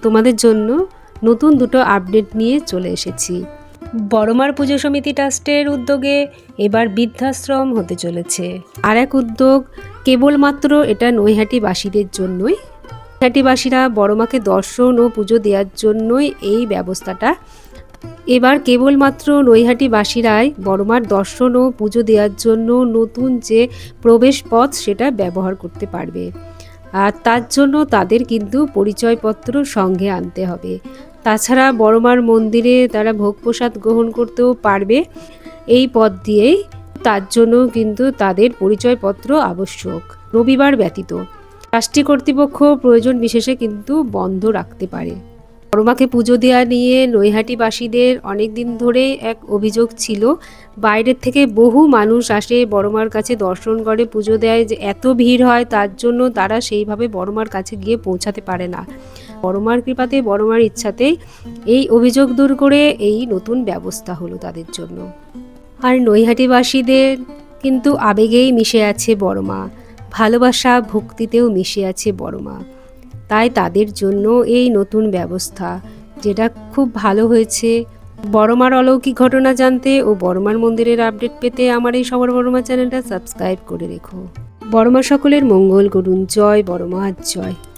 তোমাদের জন্য নতুন দুটো আপডেট নিয়ে চলে এসেছি। বড়মার পুজো সমিতি ট্রাস্টের উদ্যোগে এবার বৃদ্ধাশ্রম হতে চলেছে। আর এক উদ্যোগ, কেবলমাত্র এটা নৈহাটিবাসীদের জন্যই। নৈহাটিবাসীরা বড়মাকে দর্শন ও পুজো দেওয়ার জন্যই এই ব্যবস্থাটা। এবার কেবলমাত্র নৈহাটিবাসীরাই বড়মার দর্শন ও পুজো দেওয়ার জন্য নতুন যে প্রবেশ পথ সেটা ব্যবহার করতে পারবে। আর তার জন্য তাদের কিন্তু পরিচয়পত্র সঙ্গে আনতে হবে। তাছাড়া বড়মার মন্দিরে তারা ভোগ প্রসাদ গ্রহণ করতেও পারবে এই পথ দিয়েই। তার জন্য কিন্তু তাদের পরিচয়পত্র আবশ্যক, রবিবার ব্যতীত। ট্রাস্টি কর্তৃপক্ষ প্রয়োজন বিশেষে কিন্তু বন্ধ রাখতে পারে। বড়মাকে পুজো দেওয়া নিয়ে নৈহাটিবাসীদের অনেক দিন ধরেই এক অভিযোগ ছিল। বাইরের থেকে বহু মানুষ আসে বড়মার কাছে দর্শন করে, পুজো দেয়, যে এত ভিড় হয় তার জন্য তারা সেইভাবে বড়মার কাছে গিয়ে পৌঁছাতে পারে না। বড়মার কৃপাতে, বড়মার ইচ্ছাতেই এই অভিযোগ দূর করে এই নতুন ব্যবস্থা হলো তাদের জন্য। আর নৈহাটিবাসীদের কিন্তু আবেগেই মিশে আছে বড়মা, ভালোবাসা ভক্তিতেও মিশে আছে বড়মা। তাই তাদের জন্য এই নতুন ব্যবস্থা, যেটা খুব ভালো হয়েছে। বড়মার অলৌকিক ঘটনা জানতে ও বড়মার মন্দিরের আপডেট পেতে আমার এই সবার বড়মা চ্যানেলটা সাবস্ক্রাইব করে রেখো। বড়মা সকলের মঙ্গল করুন। জয় বড়মা, জয়।